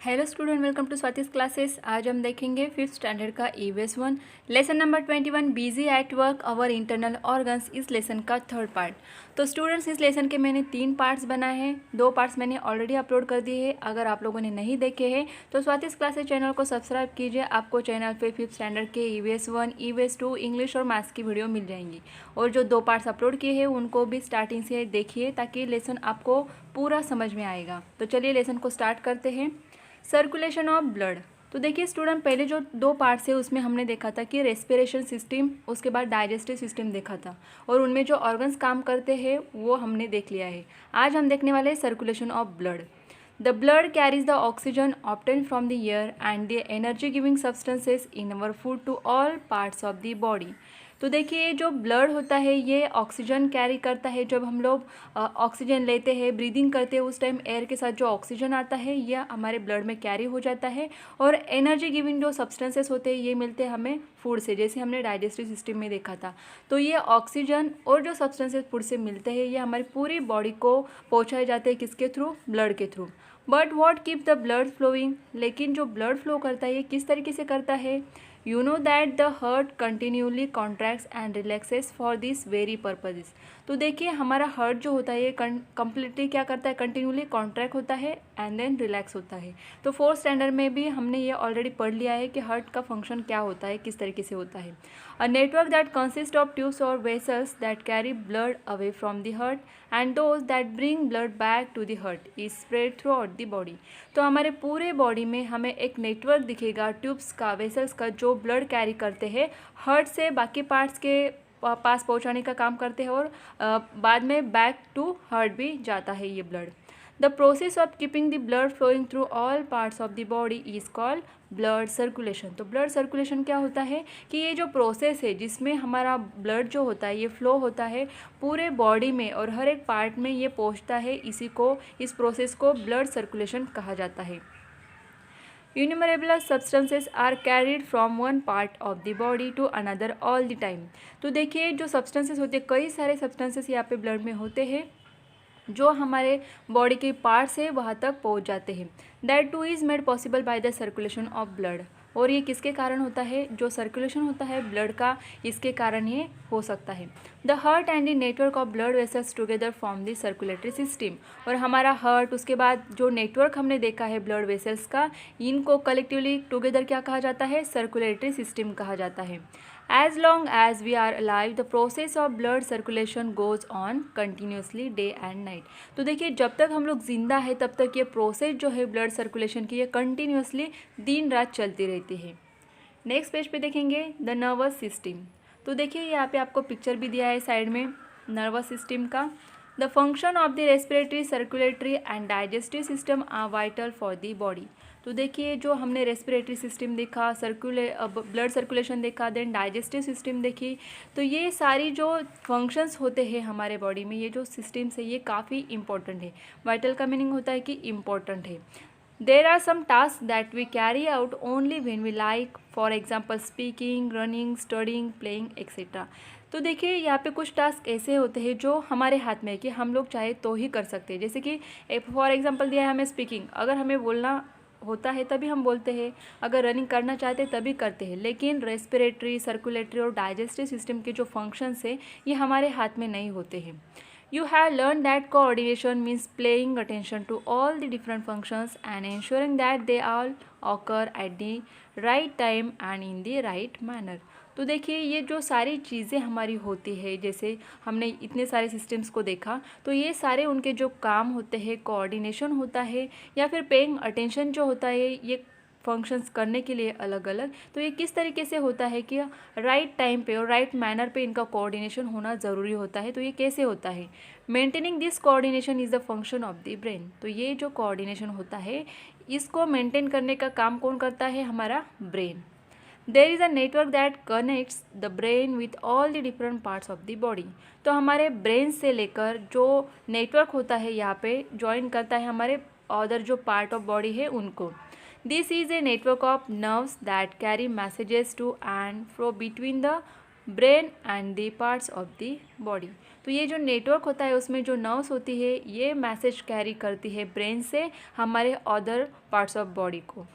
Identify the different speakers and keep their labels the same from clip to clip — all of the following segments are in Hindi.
Speaker 1: Hello student, welcome to Swati's classes. आज हम देखेंगे फिफ्थ स्टैंडर्ड का EVS 1 lesson number 21 busy at work our internal organs. इस लेसन का थर्ड पार्ट। तो स्टूडेंट्स, इस लेसन के मैंने 3 पार्ट्स बनाए हैं। 2 पार्ट्स मैंने ऑलरेडी अपलोड कर दिए हैं। अगर आप लोगों ने नहीं देखे हैं तो स्वातिस क्लासेस चैनल को सब्सक्राइब कीजिए। आपको चैनल पे फिफ्थ स्टैंडर्ड के ईवीएस 1, ईवीएस 2, इंग्लिश और मैथ्स की वीडियो मिल जाएंगी। और जो 2 पार्ट्स अपलोड किए हैं उनको भी स्टार्टिंग से देखिए ताकि लेसन आपको पूरा समझ में आएगा। तो चलिए लेसन को स्टार्ट करते हैं। Circulation of blood. तो देखिए स्टूडेंट, पहले जो 2 पार्ट्स है उसमें हमने देखा था कि रेस्पिरेशन सिस्टम, उसके बाद डाइजेस्टिव सिस्टम देखा था और उनमें जो ऑर्गन्स काम करते हैं वो हमने देख लिया है। आज हम देखने वाले हैं circulation of blood. The blood carries the oxygen obtain from the air and the energy giving substances in our food to all parts of the body. तो देखिए जो ब्लड होता है ये ऑक्सीजन कैरी करता है। जब हम लोग ऑक्सीजन लेते हैं, ब्रीदिंग करते हैं, उस टाइम एयर के साथ जो ऑक्सीजन आता है यह हमारे ब्लड में कैरी हो जाता है। और एनर्जी गिविंग जो सब्सटेंसेस होते हैं ये मिलते हैं हमें फूड से, जैसे हमने डाइजेस्टिव सिस्टम में देखा था। तो ये ऑक्सीजन और जो सब्सटेंसेस फूड से मिलते हैं ये हमारी पूरी बॉडी को पहुँचाए जाते हैं। किसके थ्रू? ब्लड के through. But what keep the blood flowing. लेकिन जो ब्लड फ्लो करता है ये किस तरीके से करता है? You know that the heart continually contracts and relaxes for this very purposes। तो देखिए हमारा हार्ट जो होता है ये कम्प्लीटली क्या करता है? कंटिन्यूली कॉन्ट्रैक्ट होता है एंड देन रिलैक्स होता है। तो 4th स्टैंडर्ड में भी हमने ये ऑलरेडी पढ़ लिया है कि हार्ट का फंक्शन क्या होता है, किस तरीके से होता है। A network that consist of tubes और vessels that carry blood away from the heart and those that bring blood back to the heart is spread throughout the body. तो हमारे पूरे बॉडी में हमें एक नेटवर्क दिखेगा ट्यूब्स का, वेसल्स का, जो ब्लड कैरी करते हैं हार्ट से बाकी पार्ट्स के पास पहुंचाने का काम करते हैं और बाद में बैक टू हार्ट भी जाता है ये blood. The process of keeping the blood flowing through all parts of the body is called blood circulation. तो ब्लड सर्कुलेशन क्या होता है कि ये जो प्रोसेस है जिसमें हमारा ब्लड जो होता है ये फ्लो होता है पूरे बॉडी में और हर एक पार्ट में ये पहुंचता है, इस प्रोसेस को ब्लड सर्कुलेशन कहा जाता है। Innumerable substances are carried from one part of the body to another all the time। तो देखिए जो सब्सटेंसेस होते हैं, कई सारे सब्सटेंसेस यहाँ पे ब्लड में होते हैं जो हमारे बॉडी के पार्ट्स है वहाँ तक पहुँच जाते हैं। That two is made possible by the circulation of blood. और ये किसके कारण होता है? जो सर्कुलेशन होता है ब्लड का, इसके कारण ये हो सकता है। The heart and the network of blood vessels together form the circulatory system. और हमारा हार्ट, उसके बाद जो नेटवर्क हमने देखा है ब्लड वेसल्स का, इनको कलेक्टिवली टुगेदर क्या कहा जाता है? सर्कुलेटरी सिस्टम कहा जाता है। As long as we are alive, the process of blood circulation goes on continuously day and night। तो देखिए जब तक हम लोग जिंदा है तब तक ये प्रोसेस जो है ब्लड सर्कुलेशन की ये कंटिन्यूसली दिन रात चलती रहती है। नेक्स्ट पेज पे देखेंगे द नर्वस सिस्टम। तो देखिए यहाँ पे आपको पिक्चर भी दिया है साइड में नर्वस सिस्टम का। The function of the respiratory, circulatory and digestive system are vital for the body. तो देखिए जो हमने रेस्पिरेटरी सिस्टम देखा, ब्लड सर्कुलेशन देखा, देन डाइजेस्टिव सिस्टम देखी, तो ये सारी जो फंक्शंस होते हैं हमारे बॉडी में, ये जो सिस्टम्स है ये काफ़ी इंपॉर्टेंट है। वाइटल का मीनिंग होता है कि इम्पॉर्टेंट है। There are some tasks that we carry out only when we like, for example speaking, running, studying, playing, etc। तो देखिए यहाँ पे कुछ टास्क ऐसे होते हैं जो हमारे हाथ में है कि हम लोग चाहे तो ही कर सकते हैं। जैसे कि फॉर एग्जांपल दिया है हमें स्पीकिंग, अगर हमें बोलना होता है तभी हम बोलते हैं, अगर रनिंग करना चाहते हैं तभी करते हैं। लेकिन रेस्पिरेटरी, सर्कुलेटरी और डाइजेस्टिव सिस्टम के जो फंक्शंस है ये हमारे हाथ में नहीं होते हैं। You have learned that coordination means paying attention to all the different functions and ensuring that they all occur at the right time and in the right manner। तो देखिए ये जो सारी चीज़ें हमारी होती है, जैसे हमने इतने सारे सिस्टम्स को देखा, तो ये सारे उनके जो काम होते हैं, कोऑर्डिनेशन होता है या फिर पेइंग अटेंशन जो होता है, ये फंक्शंस करने के लिए अलग अलग। तो ये किस तरीके से होता है कि राइट टाइम पे और राइट मैनर पे इनका कोऑर्डिनेशन होना ज़रूरी होता है। तो ये कैसे होता है? Maintaining this coordination is the function of the brain. तो ये जो कोऑर्डिनेशन होता है इसको मेंटेन करने का काम कौन करता है? हमारा brain. There is a network that connects the brain with all the different parts of the body. तो हमारे ब्रेन से लेकर जो नेटवर्क होता है यहाँ पे ज्वाइन करता है हमारे अदर जो पार्ट ऑफ बॉडी है उनको। This is a network of nerves that carry messages to and fro between the brain and the parts of the body. तो ये जो नेटवर्क होता है उसमें जो नर्व्स होती है ये मैसेज कैरी करती है ब्रेन से हमारे अदर पार्ट्स ऑफ बॉडी को।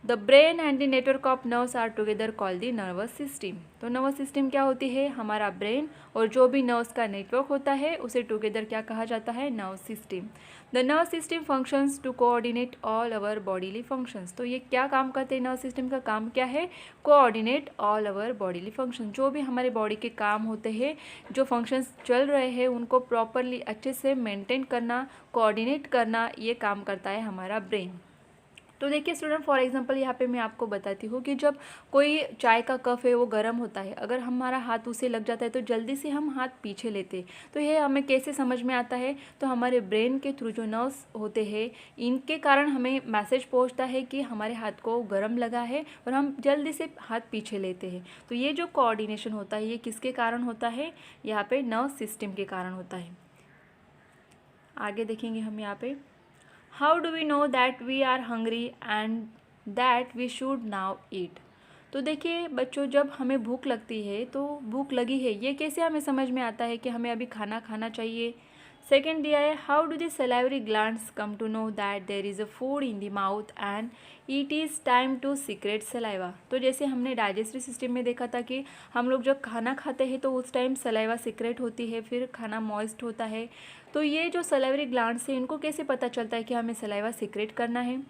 Speaker 1: The brain and the network of nerves are together called the nervous system. तो नर्वस सिस्टम क्या होती है? हमारा ब्रेन और जो भी नर्व्स का नेटवर्क होता है उसे टुगेदर क्या कहा जाता है? Nerve system. The nerve system functions to coordinate all our bodily functions. तो ये क्या काम करते हैं? नर्व सिस्टम का काम क्या है? Coordinate all our bodily function. जो भी हमारे बॉडी के काम होते हैं, जो फंक्शंस चल रहे हैं उनको प्रॉपरली अच्छे से मेंटेन करना, कोऑर्डिनेट करना, ये काम करता है हमारा ब्रेन। तो देखिए स्टूडेंट, फॉर एग्जांपल यहाँ पे मैं आपको बताती हूँ कि जब कोई चाय का कप है वो गर्म होता है, अगर हमारा हाथ उसे लग जाता है तो जल्दी से हम हाथ पीछे लेते हैं। तो ये हमें कैसे समझ में आता है? तो हमारे ब्रेन के थ्रू जो नर्व्स होते हैं इनके कारण हमें मैसेज पहुँचता है कि हमारे हाथ को गर्म लगा है और हम जल्दी से हाथ पीछे लेते हैं। तो ये जो कोऑर्डिनेशन होता है ये किसके कारण होता है? यहाँ पे नर्व सिस्टम के कारण होता है। आगे देखेंगे हम यहाँ पे, how do we know that we are hungry and that we should now eat. तो देखिए बच्चों, जब हमें भूख लगती है तो भूख लगी है ये कैसे हमें समझ में आता है कि हमें अभी खाना खाना चाहिए? सेकेंड दिया है, how do the salivary glands come to know that there is a food in the mouth and it is time to secrete saliva. तो जैसे हमने डाइजेस्टिव सिस्टम में देखा था कि हम लोग जब खाना खाते हैं तो उस टाइम सलाइवा सीक्रेट होती है, फिर खाना मॉइस्ट होता है। तो ये जो सलाइवरी ग्लैंड्स हैं इनको कैसे पता चलता है कि हमें सलाइवा सीक्रेट करना है?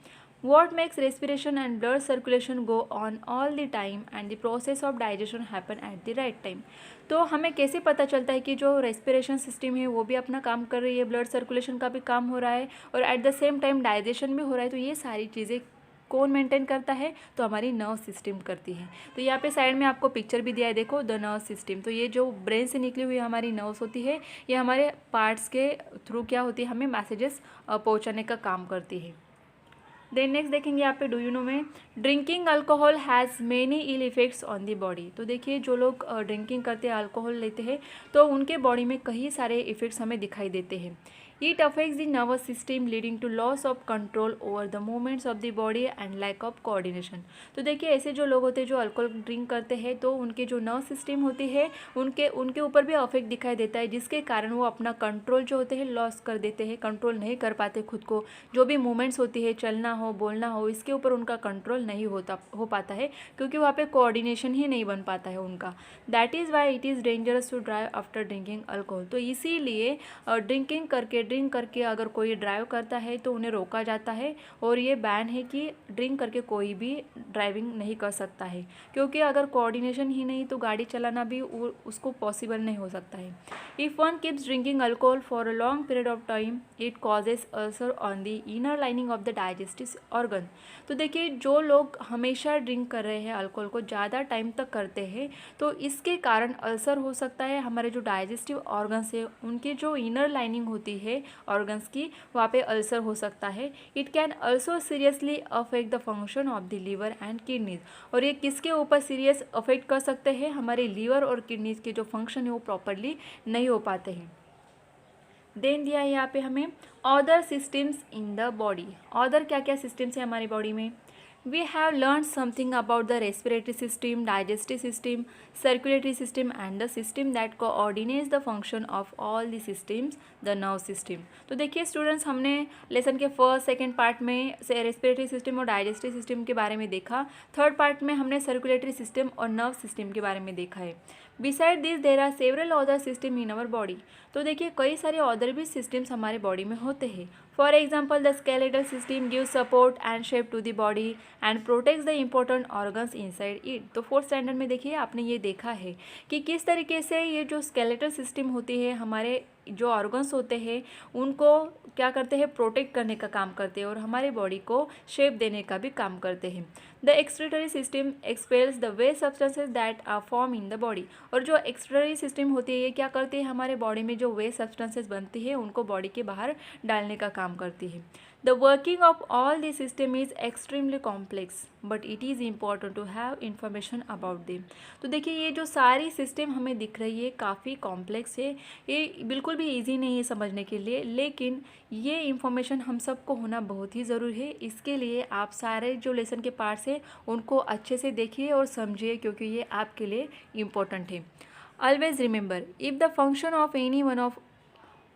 Speaker 1: What makes respiration and blood circulation go on all the time and the process of digestion happen at the right time। तो हमें कैसे पता चलता है कि जो रेस्पिरेशन सिस्टम है वो भी अपना काम कर रही है, ब्लड सर्कुलेशन का भी काम हो रहा है और at the same time digestion भी हो रहा है। तो ये सारी चीज़ें कौन मेंटेन करता है? तो हमारी नर्व सिस्टम करती है। तो यहाँ पे साइड में आपको पिक्चर भी दिया है, देखो, द नर्व सिस्टम। तो ये जो ब्रेन से निकली हुई हमारी नर्व्स होती है ये हमारे पार्ट्स के थ्रू क्या होती है? हमें मैसेजेस पहुँचाने का काम करती है। देन नेक्स्ट देखेंगे यहाँ पे, डू यू नो में, drinking alcohol has many ill effects on the body. तो देखिए जो लोग ड्रिंकिंग करते हैं, अल्कोहल लेते हैं, तो उनके बॉडी में कई सारे इफेक्ट्स हमें दिखाई देते हैं। It affects the nervous system leading to loss of control over the movements of the body and lack of coordination. तो देखिए ऐसे जो लोग होते हैं जो अल्कोहल ड्रिंक करते हैं तो उनके जो नर्व सिस्टम होती है उनके ऊपर भी अफेक्ट दिखाई देता है, जिसके कारण वो अपना कंट्रोल जो होते हैं लॉस कर देते हैं, कंट्रोल नहीं कर पाते खुद को। जो भी मूवमेंट्स होती है, चलना हो, बोलना हो, इसके ऊपर उनका कंट्रोल नहीं हो पाता है क्योंकि वहाँ पे कोऑर्डिनेशन ही नहीं बन पाता है उनका। That is why it is dangerous to drive after drinking alcohol. तो इसीलिए ड्रिंक करके अगर कोई ड्राइव करता है तो उन्हें रोका जाता है और ये बैन है कि ड्रिंक करके कोई भी ड्राइविंग नहीं कर सकता है, क्योंकि अगर कोऑर्डिनेशन ही नहीं तो गाड़ी चलाना भी उसको पॉसिबल नहीं हो सकता है। If one keeps drinking alcohol for a long period of time it causes ulcer on the inner lining of the digestive organ. तो देखिए जो लोग हमेशा ड्रिंक कर रहे हैं, अल्कोहल को ज़्यादा टाइम तक करते हैं, तो इसके कारण अल्सर हो सकता है। हमारे जो डाइजेस्टिव ऑर्गन्स है उनकी जो इनर लाइनिंग होती है ऑर्गन्स की, वहाँ पे अल्सर हो सकता है। It can also seriously affect the function of the liver and kidneys. और ये किसके ऊपर सीरियस अफेक्ट कर सकते हैं? हमारे लीवर और किडनीज के जो फंक्शन है वो प्रॉपरली नहीं हो पाते हैं। देन दिया है यहाँ पे हमें other systems in the body. Other क्या क्या सिस्टम्स है हमारी बॉडी में? We have learned something about the respiratory system, digestive system, circulatory system and the system that coordinates the function of all the systems, the nerve system। तो देखिए स्टूडेंट्स, हमने लेसन के फर्स्ट सेकेंड पार्ट में से रेस्पिरेटरी सिस्टम और डाइजेस्टिव सिस्टम के बारे में देखा। थर्ड पार्ट में हमने सर्कुलेटरी सिस्टम और नर्व सिस्टम के बारे में देखा है। Beside this there are several other system in our body. तो देखिए कई सारे अदर भी सिस्टम्स हमारे बॉडी में होते हैं। For example the skeletal system give support and shape to the body and protects the important organs inside it. तो फोर्थ स्टैंडर्ड में देखिए आपने ये देखा है कि किस तरीके से ये जो स्केलेटल सिस्टम होती है, हमारे जो ऑर्गन्स होते हैं उनको क्या करते हैं? प्रोटेक्ट करने का काम करते हैं और हमारे बॉडी को शेप देने का भी काम करते हैं। The excretory system expels the waste substances that are form in the body. और जो एक्सक्रीटरी सिस्टम होती है ये क्या करती है? हमारे बॉडी में जो वेस्ट सब्सटेंसेज बनती है उनको बॉडी के बाहर डालने का काम करती है। The working of all this system is extremely complex but it is important to have information about them. तो देखिए ये जो सारी सिस्टम हमें दिख रही है काफ़ी कॉम्प्लेक्स है, ये बिल्कुल भी इजी नहीं है समझने के लिए, लेकिन ये इंफॉर्मेशन हम सबको होना बहुत ही ज़रूरी है। इसके लिए आप सारे जो लेसन के पार्ट्स हैं उनको अच्छे से देखिए और समझिए, क्योंकि ये आपके लिए इम्पोर्टेंट है। Always remember, if the function of any one of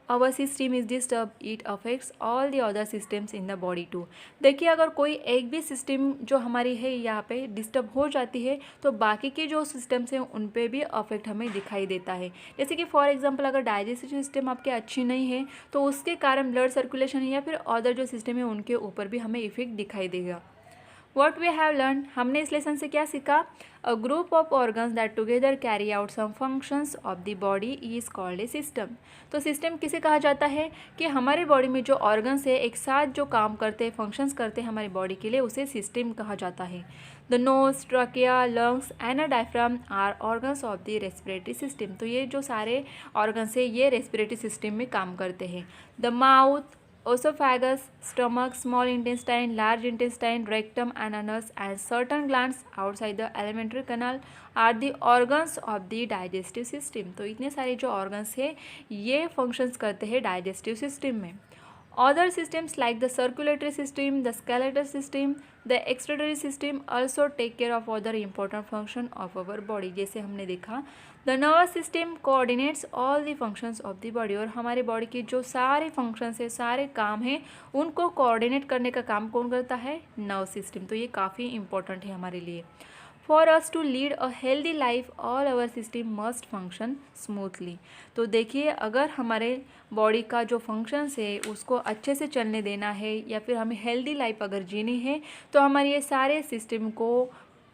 Speaker 1: our system is disturbed, it affects all the other systems in the body too। देखिए अगर कोई एक भी सिस्टम जो हमारी है यहाँ पे डिस्टर्ब हो जाती है तो बाकी के जो सिस्टम्स हैं उन पे भी अफेक्ट हमें दिखाई देता है। जैसे कि फॉर एग्जांपल अगर डाइजेस्टिव सिस्टम आपके अच्छी नहीं है तो उसके कारण ब्लड सर्कुलेशन या फिर अदर जो सिस्टम है उनके ऊपर भी हमें इफेक्ट दिखाई देगा। वॉट वी हैव लर्न, हमने इस लेसन से क्या सीखा? A group of organs that together carry out some functions of the body is called a system. तो सिस्टम किसे कहा जाता है? कि हमारे बॉडी में जो ऑर्गन्स है एक साथ जो काम करते हैं, फंक्शंस करते हैं हमारी बॉडी के लिए, उसे सिस्टम कहा जाता है। The nose, trachea, lungs and a diaphragm are organs of the respiratory system. तो ये जो सारे ऑर्गन्स है ये रेस्पिरेटरी सिस्टम में काम करते हैं। The mouth, esophagus, stomach, small intestine, large intestine, rectum and anus and certain glands outside the alimentary canal are the organs of the digestive system। तो इतने सारे जो organs है ये functions करते हैं digestive system में। Other systems like the circulatory system, the skeletal system, the excretory system also take care of other important function of our body। जैसे हमने देखा the nervous system coordinates all the functions of the body। और हमारे बॉडी के जो सारे functions है, सारे काम हैं, उनको coordinate करने का काम कौन करता है? Nerve system. तो ये काफ़ी important है हमारे लिए। For us to lead a healthy life, all our system must function smoothly। तो देखिए अगर हमारे बॉडी का जो फंक्शंस है उसको अच्छे से चलने देना है या फिर हमें हेल्दी लाइफ अगर जीनी है तो हमारे ये सारे सिस्टम को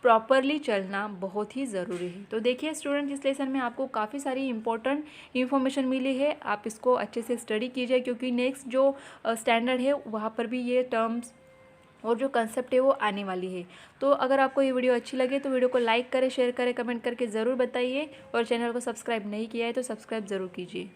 Speaker 1: प्रॉपरली चलना बहुत ही ज़रूरी है। तो देखिए स्टूडेंट, इस लेसन में आपको काफ़ी सारी इंपॉर्टेंट इन्फॉर्मेशन मिली है, आप इसको अच्छे से स्टडी कीजिए, क्योंकि नेक्स्ट जो स्टैंडर्ड है वहाँ पर भी ये टर्म्स और जो कंसेप्ट है वो आने वाली है। तो अगर आपको ये वीडियो अच्छी लगे तो वीडियो को लाइक करें, शेयर करें, कमेंट करके ज़रूर बताइए, और चैनल को सब्सक्राइब नहीं किया है तो सब्सक्राइब ज़रूर कीजिए।